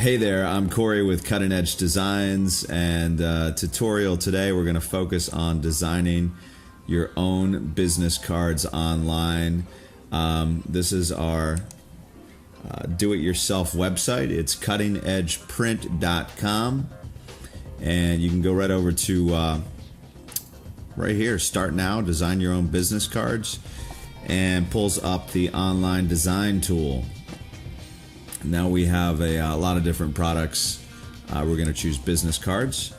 Hey there, I'm Corey with Cutting Edge Designs, and tutorial today we're going to focus on designing your own business cards online. This is our do-it-yourself website. It's cuttingedgeprint.com, and you can go right over to right here, Start Now, Design Your Own Business Cards, and pulls up the online design tool. Now we have a lot of different products. We're going to choose business cards,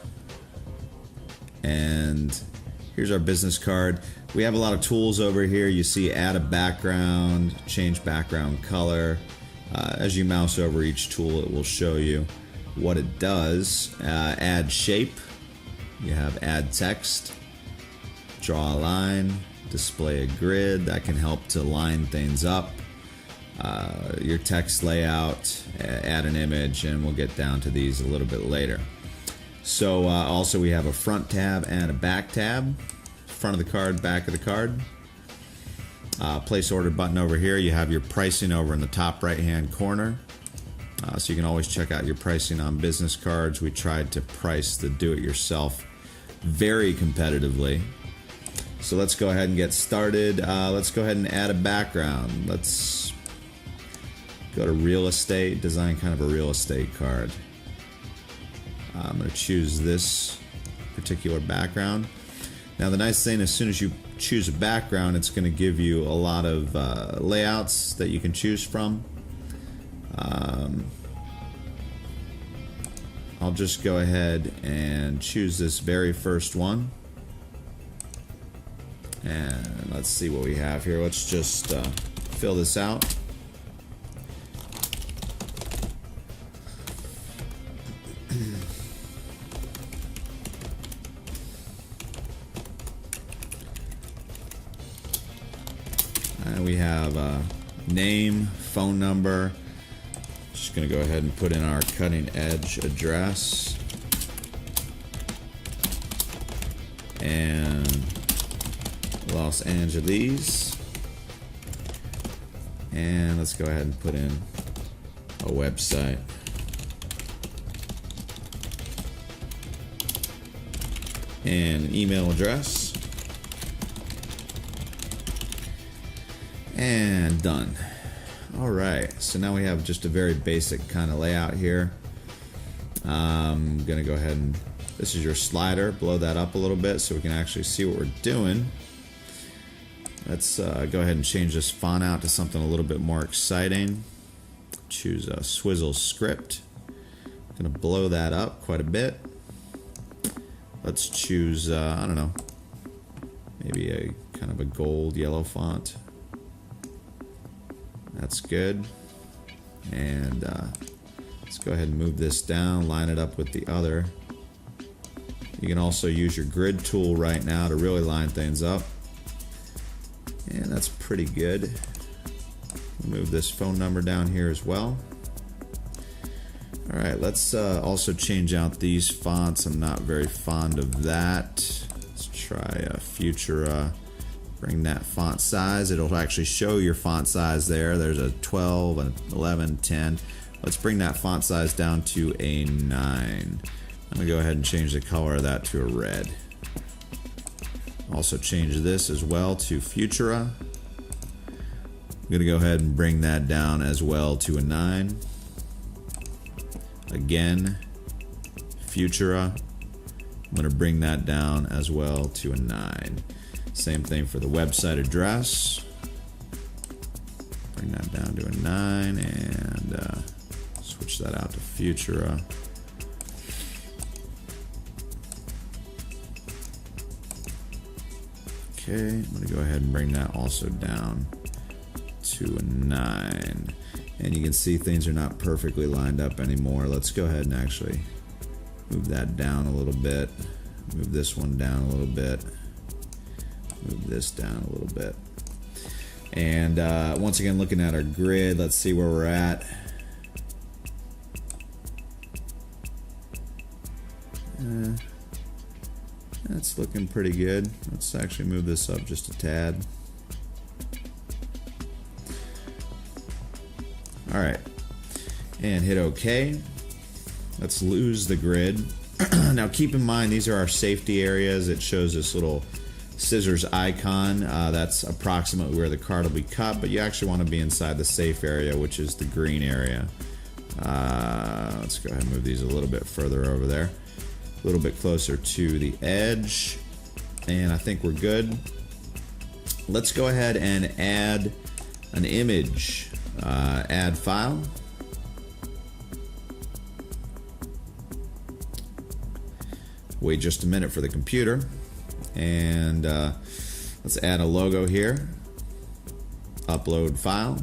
and here's our business card. We have a lot of tools over here. You see add a background, change background color. As you mouse over each tool, it will show you what it does. Add shape, you have add text, draw a line, display a grid. That can help to line things up. Your text layout, add an image, and we'll get down to these a little bit later. So also we have a front tab and a back tab. Front of the card, back of the card. Place order button over here. You have your pricing over in the top right hand corner. So you can always check out your pricing on business cards. We tried to price the do-it-yourself very competitively. So let's go ahead and get started. Let's go ahead and add a background. Let's go to real estate, design kind of a real estate card. I'm going to choose this particular background. Now the nice thing, as soon as you choose a background, it's going to give you a lot of layouts that you can choose from. I'll just go ahead and choose this very first one. And let's see what we have here. Let's just fill this out. We have name, phone number. Just going to go ahead and put in our cutting edge address. And Los Angeles. And let's go ahead and put in a website. And an email address. And done. Alright, so now we have just a very basic kind of layout here. I'm gonna go ahead and, this is your slider, blow that up a little bit so we can actually see what we're doing. Let's go ahead and change this font out to something a little bit more exciting. Choose a Swizzle Script. I'm gonna blow that up quite a bit. Let's choose, I don't know, maybe a kind of a gold yellow font. That's good. And let's go ahead and move this down, line it up with the other. You can also use your grid tool right now to really line things up. And that's pretty good. Move this phone number down here as well. Alright, let's also change out these fonts. I'm not very fond of that. Let's try Futura. Bring that font size. It'll actually show your font size there. There's a 12, an 11, 10. Let's bring that font size down to a 9. I'm going to go ahead and change the color of that to a red. Also change this as well to Futura. I'm going to go ahead and bring that down as well to a 9. Again, Futura. I'm going to bring that down as well to a 9. Same thing for the website address. Bring that down to a 9 and switch that out to Futura. Okay, I'm going to go ahead and bring that also down to a 9. And you can see things are not perfectly lined up anymore. Let's go ahead and actually move that down a little bit. Move this one down a little bit. Move this down a little bit. And once again, looking at our grid, let's see where we're at. That's looking pretty good. Let's actually move this up just a tad. Alright, and hit OK. Let's lose the grid. Now keep in mind, these are our safety areas. It shows this little scissors icon. That's approximately where the card will be cut, but you actually want to be inside the safe area, which is the green area. Let's go ahead and move these a little bit further over there. A little bit closer to the edge. And I think we're good. Let's go ahead and add an image. Add file. Wait just a minute for the computer. And let's add a logo here. Upload file.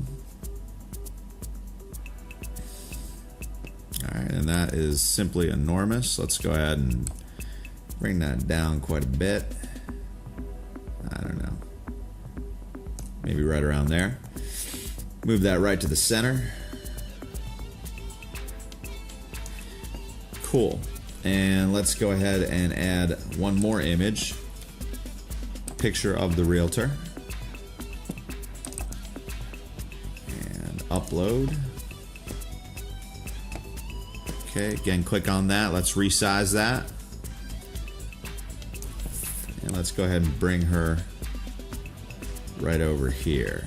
Alright, and that is simply enormous. Let's go ahead and bring that down quite a bit. I don't know. Maybe right around there. Move that right to the center. Cool. And let's go ahead and add one more image. Picture of the realtor. And upload. Okay, again, click on that. Let's resize that. And let's go ahead and bring her right over here.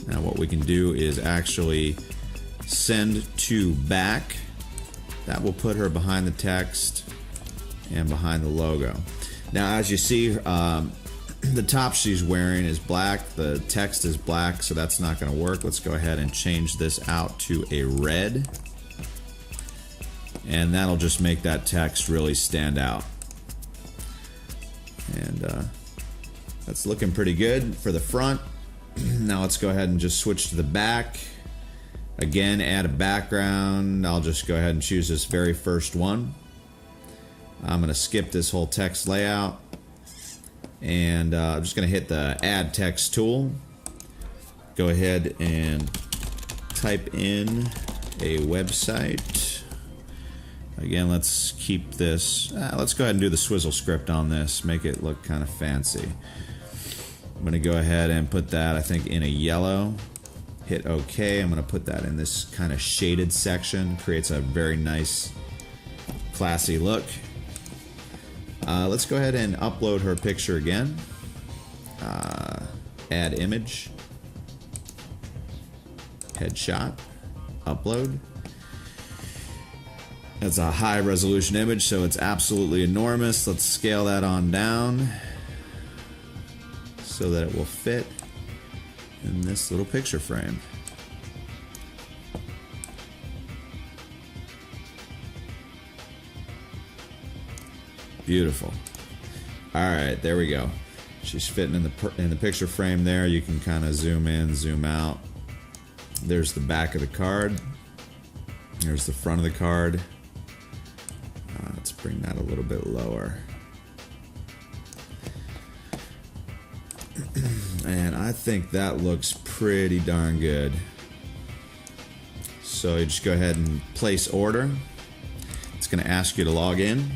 Now what we can do is actually send to back. That will put her behind the text and behind the logo. Now as you see, the top she's wearing is black, the text is black, so that's not going to work. Let's go ahead and change this out to a red. And that'll just make that text really stand out. And that's looking pretty good for the front. Now let's go ahead and just switch to the back. Again, add a background. I'll just go ahead and choose this very first one. I'm going to skip this whole text layout. And I'm just going to hit the Add Text tool. Go ahead and type in a website. Again, let's keep this. Let's go ahead and do the Swizzle script on this. Make it look kind of fancy. I'm going to go ahead and put that, I think, in a yellow. Hit OK. I'm going to put that in this kind of shaded section. Creates a very nice, classy look. Let's go ahead and upload her picture again. Add image. Headshot. Upload. It's a high resolution image, so it's absolutely enormous. Let's scale that on down so that it will fit in this little picture frame. Beautiful. Alright, there we go. She's fitting in the picture frame there. You can kind of zoom in, zoom out. There's the back of the card. There's the front of the card. Let's bring that a little bit lower. And I think that looks pretty darn good. So you just go ahead and place order. It's going to ask you to log in.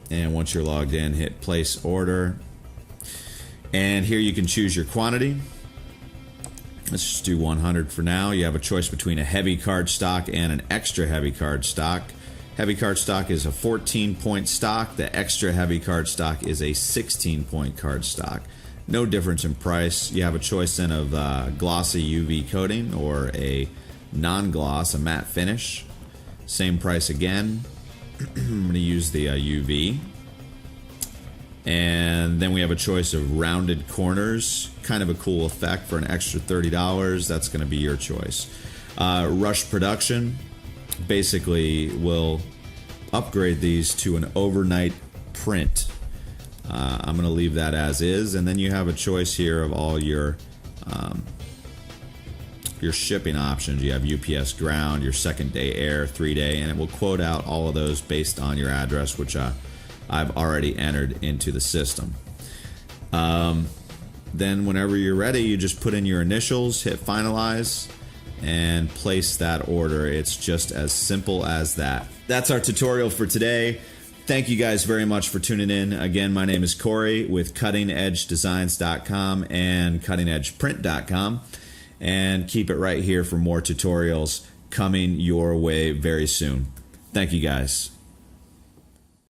And once you're logged in, hit place order. And here you can choose your quantity. Let's just do 100 for now. You have a choice between a heavy card stock and an extra heavy card stock. Heavy card stock is a 14-point stock. The extra heavy card stock is a 16-point card stock. No difference in price. You have a choice then of glossy UV coating or a non-gloss, a matte finish. Same price again. I'm going to use the UV. And then we have a choice of rounded corners. Kind of a cool effect for an extra $30. That's going to be your choice. Rush production. Basically, will upgrade these to an overnight print. I'm going to leave that as is. And then you have a choice here of all your shipping options. You have UPS ground, your second day air, 3-day, and it will quote out all of those based on your address, which I've already entered into the system. Then whenever you're ready, you just put in your initials, hit finalize, and place that order. It's just as simple as that. That's our tutorial for today. Thank you guys very much for tuning in. Again, my name is Corey with CuttingEdgeDesigns.com and CuttingEdgePrint.com. And keep it right here for more tutorials coming your way very soon. Thank you guys.